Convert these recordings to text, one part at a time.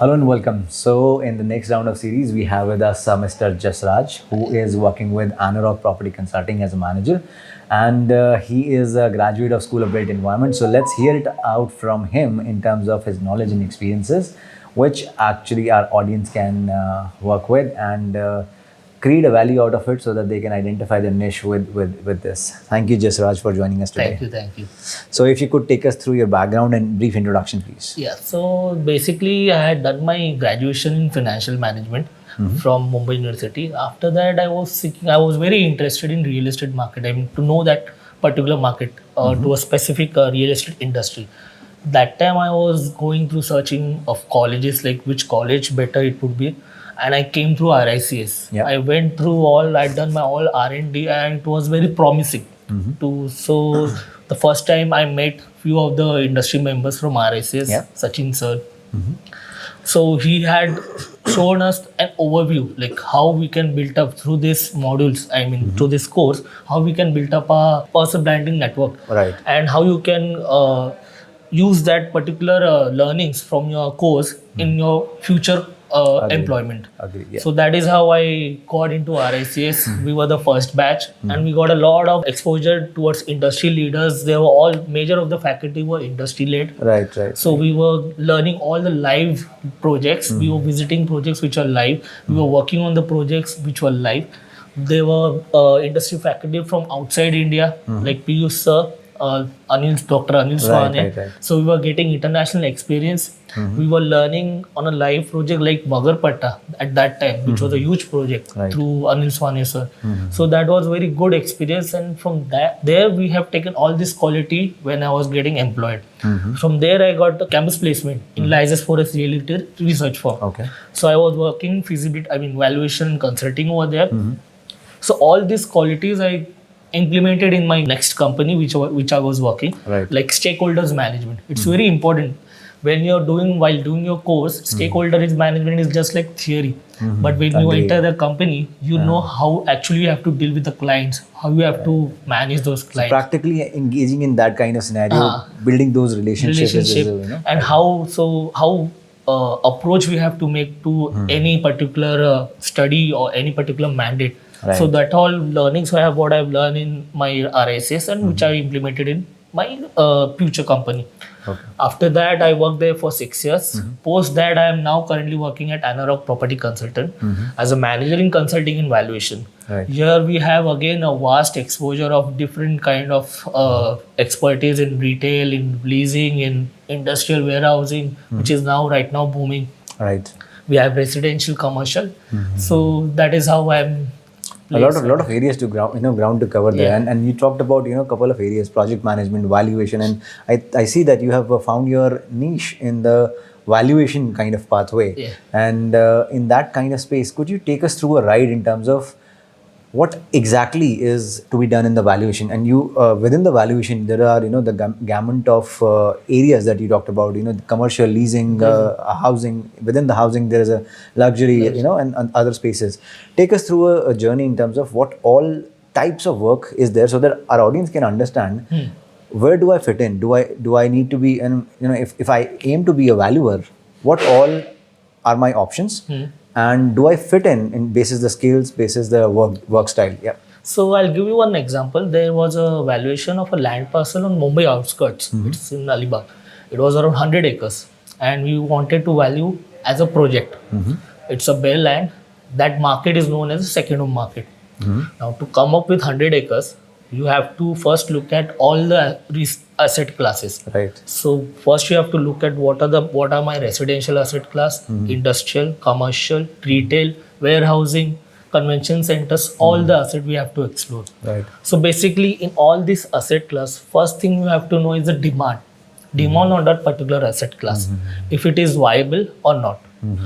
Hello and welcome. So, in the next round of series, we have with us Mr. Jasraj, who is working with Anurag Property Consulting as a manager, and he is a graduate of School of Built Environment. So, let's hear it out from him in terms of his knowledge and experiences, which actually our audience can work with and create a value out of it so that they can identify their niche with this. Thank you, Jasraj, for joining us today. Thank you. So, if you could take us through your background and brief introduction, please. Yeah, so basically, I had done my graduation in financial management from Mumbai University. After that, I was very interested in real estate market. I mean, to know that particular market to a specific real estate industry. That time, I was going through searching of colleges, like which college better it would be. And I came through RICS. Yeah. I went through I'd done my all R&D and it was very promising. So the first time I met few of the industry members from RICS, Yeah. Sachin sir. So he had shown us an overview, like how we can build up through these modules, through this course, how we can build up a personal branding network. Right. And how you can use that particular learnings from your course in your future employment. Agree, yeah. So that is how I got into RICS. We were the first batch and we got a lot of exposure towards industry leaders. They were all major of the faculty were industry led. Right. So we were learning all the live projects. We were visiting projects which are live. We were working on the projects which were live. There were industry faculty from outside India, like Piyush sir, Dr. Anil Swane. Right. So we were getting international experience. We were learning on a live project like Magarpatta at that time, which was a huge project through Anil Swane sir. So that was very good experience, and from there we have taken all this quality when I was getting employed. From there I got the campus placement in License Forest Realty Research Firm. Okay. So I was working valuation and consulting over there. So all these qualities I implemented in my next company which I was working, Right. like stakeholders management. It's very important when while doing your course. Stakeholders management is just like theory, but when you Agreed. enter the company, you know how actually you have to deal with the clients, how you have to manage those clients. Practically engaging in that kind of scenario, building those relationships, And how approach we have to make to any particular study or any particular mandate. Right. So that all learnings what I've learned in my RICS and which I implemented in my future company. Okay. After that, I worked there for 6 years. Post that, I am now currently working at Anurag Property Consultant as a manager in consulting and valuation. Right. Here we have again a vast exposure of different kind of expertise in retail, in leasing, in industrial warehousing, which is right now booming. Right. We have residential, commercial. So that is how I'm. A lot of areas to ground to cover there, and you talked about a couple of areas: project management, valuation, and I see that you have found your niche in the valuation kind of pathway. Yeah. And in that kind of space, could you take us through a ride in terms of what exactly is to be done in the valuation? And you within the valuation, there are the gamut of areas that you talked about. The commercial, leasing, housing. Within the housing, there is a luxury, and other spaces. Take us through a journey in terms of what all types of work is there, so that our audience can understand where do I fit in. Do I need to be, and if I aim to be a valuer, what all are my options? And do I fit in basis the skills, basis the work style? Yeah. So I'll give you one example. There was a valuation of a land parcel on Mumbai outskirts. It's in Alibag. It was around 100 acres, and we wanted to value as a project. It's a bare land. That market is known as a second home market. Now, to come up with 100 acres, you have to first look at all the asset classes. Right. So first you have to look at what are my residential asset class, industrial, commercial, retail, warehousing, convention centers, all the asset we have to explore. Right. So basically in all this asset class, first thing you have to know is the demand. Demand on that particular asset class. If it is viable or not.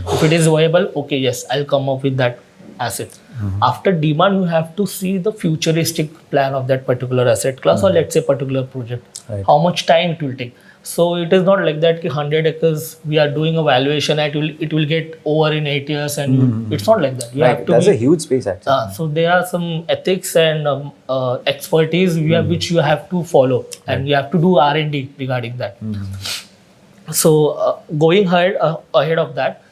If it is viable, okay, yes, I'll come up with that asset. After demand, you have to see the futuristic plan of that particular asset class or let's say particular project. Right. How much time it will take. So it is not like that 100 acres we are doing a valuation and it will get over in 8 years and it's not like that. You have to That's a huge space actually. So there are some ethics and expertise which you have to follow and you have to do R&D regarding that. So going ahead of that,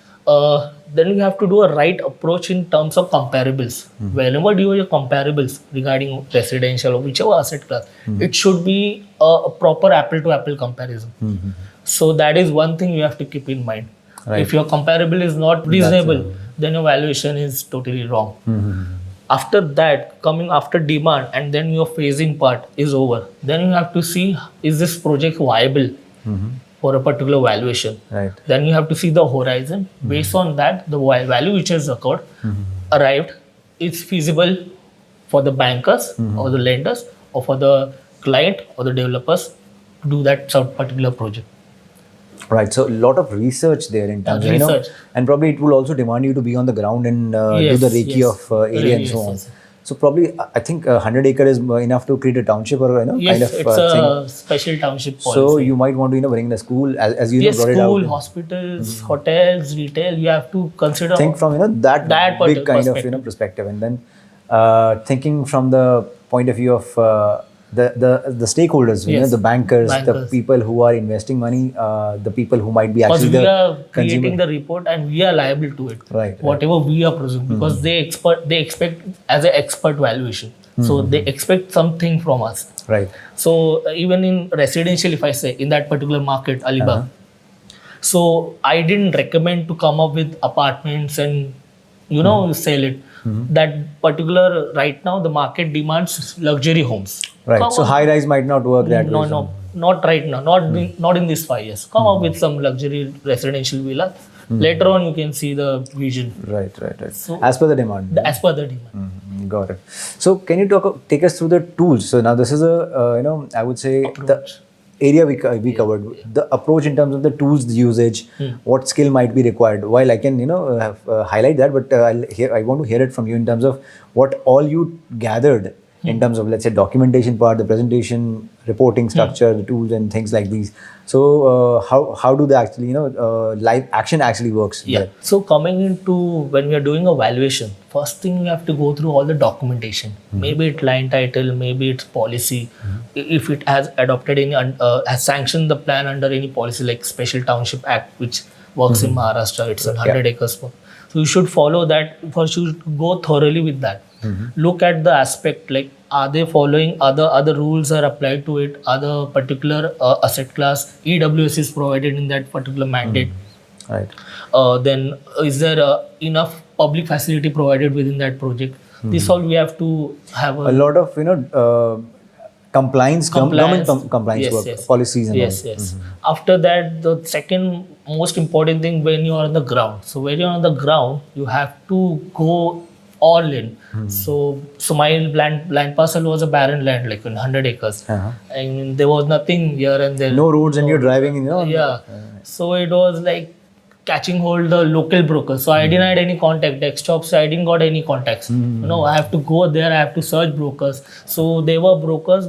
then you have to do a right approach in terms of comparables. Whenever you do your comparables regarding residential or whichever asset class, it should be a proper apple to apple comparison. So that is one thing you have to keep in mind. Right. If your comparable is not reasonable, then your valuation is totally wrong. After that, coming after demand and then your phasing part is over, then you have to see, is this project viable for a particular valuation. Right. Then you have to see the horizon. Based on that, the value which has occurred, arrived, is feasible for the bankers or the lenders or for the client or the developers to do that particular project. Right. So a lot of research there in terms of, Research. and probably it will also demand you to be on the ground and do the recce yes. of area and so Yes, on. yes. So probably I think 100 acre is enough to create a township or Yes, kind of it's thing. a special township policy. So you might want to bring in a school as you yes, brought it school, out. hospitals, hotels, retail. You have to consider. Think from that big kind perspective. of perspective, and then thinking from the point of view of the stakeholders, Yes. the bankers, the Bankers. people who are investing money, the people who might be Because actually we the are creating consumer. the report and we are liable to it. Right. Whatever we are presuming, because they expect as an expert valuation. So they expect something from us. Right. So even in residential, if I say in that particular market, Alibag, so I didn't recommend to come up with apartments and sell it. That particular right now the market demands luxury homes. Right. Come So up- high rise might not work that way. no, not right now. Not in these 5 years. Come up with some luxury residential villa. Later on, you can see the vision Right. So- As per the demand. as per the demand. Got it. So can you take us through the tools? So now this is a I would say the area we covered. The approach in terms of the tools, the usage, what skill might be required. While I can highlight that, but I want to hear it from you in terms of what all you gathered in terms of, let's say, documentation part, the presentation, reporting structure, the tools and things like these. So how do they actually live action actually works? Yeah. there? So coming into when we are doing a valuation, first thing we have to go through all the documentation. Maybe it's line title, maybe it's policy. If it has adopted any, has sanctioned the plan under any policy like Special Township Act, which works in Maharashtra, it's 100 acres. So you should follow that. First, you should go thoroughly with that. Look at the aspect like, are they following other rules are applied to it, other particular asset class, EWS is provided in that particular mandate. Right. Then is there enough public facility provided within that project? This all we have to have A lot of compliance government compliance Yes, work, yes. policies and Yes, yes. After that, the second most important thing when you are on the ground. So when you are on the ground, you have to go all in. So my land parcel was a barren land, like 100 acres. And there was nothing here and there. no roads and you're driving Yeah. So it was like catching hold the local brokers. So I didn't have any contact. Desktops, I didn't got any contacts. I have to go there, I have to search brokers. So there were brokers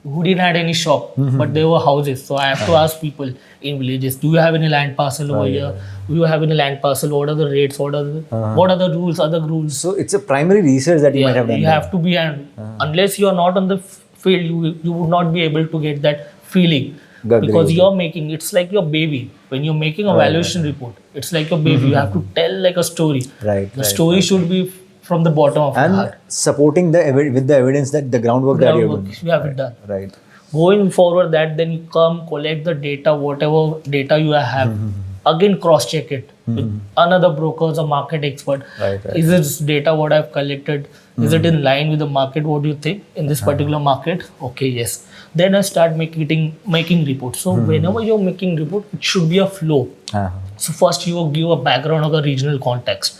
who didn't have any shop, but they were houses. So I have to ask people in villages, do you have any land parcel over here? Do you have any land parcel? What are the rates? What are the rules, other rules? So it's a primary research that you might have done. You have to be, unless you are not on the field, you would not be able to get that feeling. Because you're making, it's like your baby. When you're making a valuation report, it's like your baby. You have to tell like a story. The story should be from the bottom of the heart. And supporting with the evidence that the groundwork that you're doing. You have it done. Right. Going forward that, then you come collect the data, whatever data you have. Again cross-check it with another brokers or market expert. Right. Is this data what I've collected? Is it in line with the market? What do you think in this particular market? Okay, yes. Then I start making reports. So whenever you're making report, it should be a flow. So first you give a background of the regional context.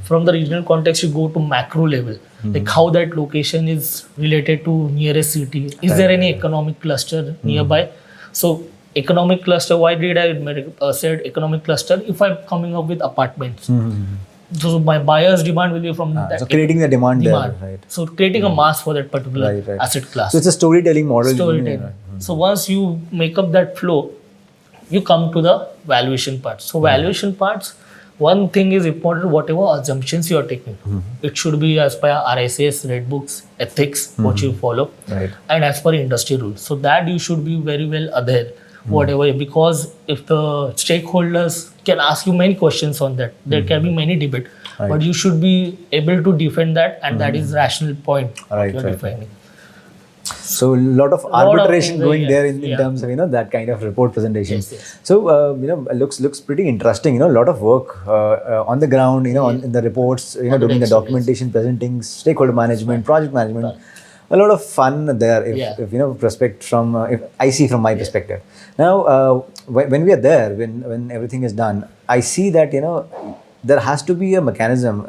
From the regional context, you go to macro level, like how that location is related to nearest city. Is there any economic cluster nearby? So economic cluster, why did I said economic cluster? If I'm coming up with apartments, so my buyer's demand will be from that. So creating the demand. There, right. So creating a mass for that particular asset class. So it's a storytelling model. So once you make up that flow, you come to the valuation part. So valuation parts, one thing is important, whatever assumptions you are taking. It should be as per RSS, Red Books, ethics, what you follow, and as per industry rules. So that you should be very well aware. whatever, because if the stakeholders can ask you many questions on that, there can be many debate, Right. but you should be able to defend that, and that is rational point Right, you're right. defending. So a lot of Lot of arbitration things, going yes, there in yeah. terms of that kind of report presentation. Yes, yes. So looks pretty interesting. A lot of work on the ground. In the reports. On the Doing the next, yes. documentation, presenting, stakeholder management, project management. A lot of fun there. If prospect from if I see from my perspective. Now when we are there, when everything is done, I see that there has to be a mechanism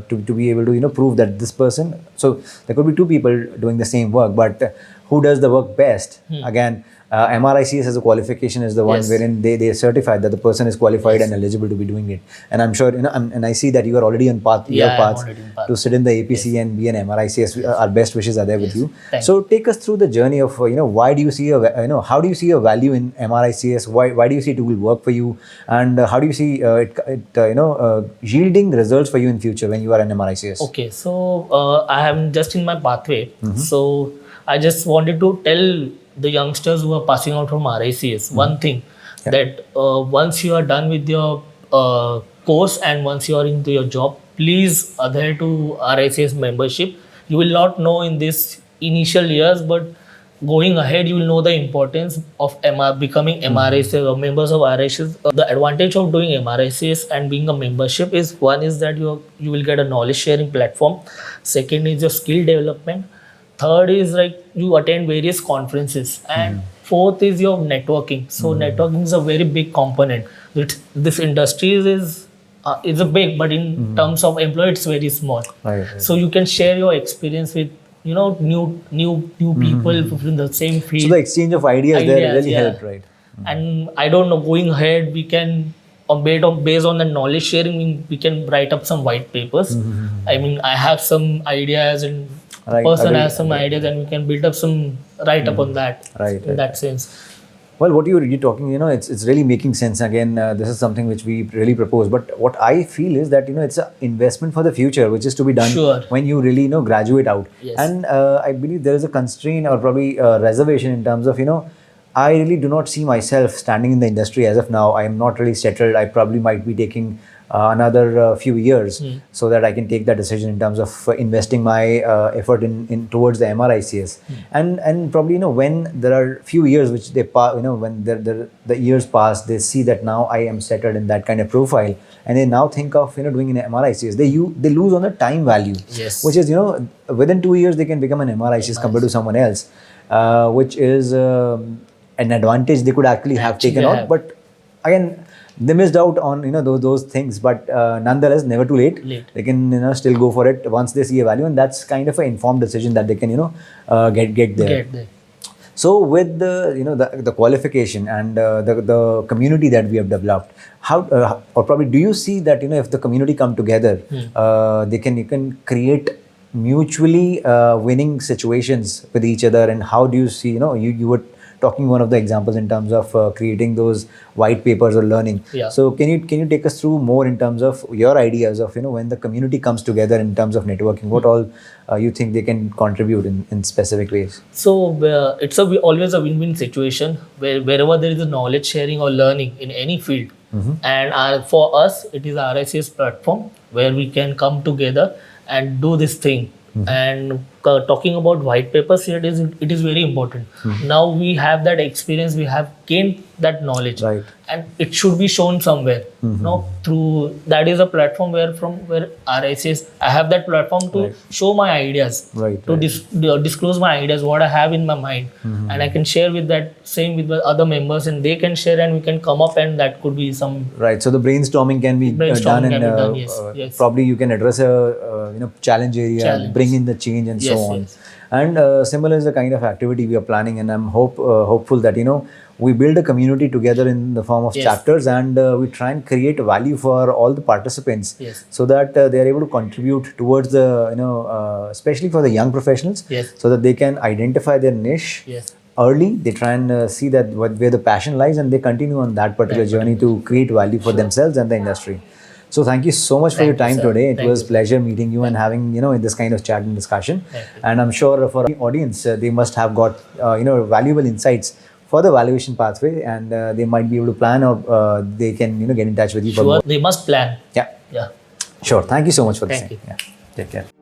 to be able to prove that this person. So there could be two people doing the same work, but who does the work best? Again, MRICS as a qualification is the one Yes. wherein they certify that the person is qualified and eligible to be doing it. And I'm sure and I see that you are already on path. Yeah, Your I'm paths already on path. to sit in the APC and be an MRICS. Our best wishes are there with you. Thank So take us through the journey of why do you see how do you see a value in MRICS? Why do you see it will work for you? And how do you see it yielding results for you in future when you are an MRICS? Okay, so I am just in my pathway. So I just wanted to tell the youngsters who are passing out from RICS one thing, that once you are done with your course and once you are into your job, please adhere to RICS membership. You will not know in this initial years, but going ahead, you will know the importance of becoming MRICS or members of RICS. The advantage of doing MRICS and being a membership is, one is that you will get a knowledge sharing platform. Second is your skill development. Third is like you attend various conferences, and fourth is your networking. So networking is a very big component. This industry is a big, but in terms of employee, it's very small. Right. So you can share your experience with new people from the same field. So the exchange of ideas there Ideas, really yeah. helped, right? And I don't know, going ahead, we can based on the knowledge sharing, we can write up some white papers. I mean, I have some ideas, and Right, person agree, has some ideas, and we can build up some write up on that. Right, In that sense. Well, what you're talking, it's really making sense. Again, this is something which we really propose. But what I feel is that it's an investment for the future, which is to be done Sure. when you really graduate out. Yes. And I believe there is a constraint or probably a reservation in terms of I really do not see myself standing in the industry as of now. I am not really settled. I probably might be taking another few years so that I can take that decision in terms of investing my effort in towards the MRICS. And probably when there are few years which they when the years pass, they see that now I am settled in that kind of profile, and they now think of doing an MRICS. They lose on the time value. Yes. Which is within 2 years they can become an MRICS compared to someone else, which is an advantage they could actually have taken out. But again, they missed out on those things, but nonetheless, never too late. They can still go for it once they see a value, and that's kind of an informed decision that they can get there. Get there. So with the qualification and the community that we have developed, how or probably do you see that if the community come together, you can create mutually winning situations with each other? And how do you see you were talking one of the examples in terms of creating those white papers or learning. Yeah. So can you take us through more in terms of your ideas of when the community comes together in terms of networking, what all you think they can contribute in specific ways? So it's always a win-win situation wherever there is a knowledge sharing or learning in any field. And for us, it is a RICS platform where we can come together and do this thing. And talking about white papers, it is very important. Now we have that experience, we have gained that knowledge, Right. and it should be shown somewhere. Through that is a platform where RICS, I have that platform to show my ideas, Right, to disclose my ideas, what I have in my mind, and I can share with that same with the other members, and they can share, and we can come up, and that could be some Right. So the brainstorming can be done, and yes. probably you can address a challenge area, bring in the change, and so on. Yes. And similar is the kind of activity we are planning, and I'm hopeful that we build a community together in the form of chapters, and we try and create value for all the participants, so that they are able to contribute towards the especially for the young professionals, so that they can identify their niche early. They try and see that where the passion lies, and they continue on that particular journey to create value for themselves and the industry. So thank you so much for your time today. It was pleasure meeting you and having this kind of chat and discussion. And I'm sure for the audience, they must have got valuable insights for the valuation pathway, and they might be able to plan, or they can get in touch with you for Sure, more. they must plan. Yeah, Yeah. sure. Thank you so much for Thank listening. you. Yeah, take care.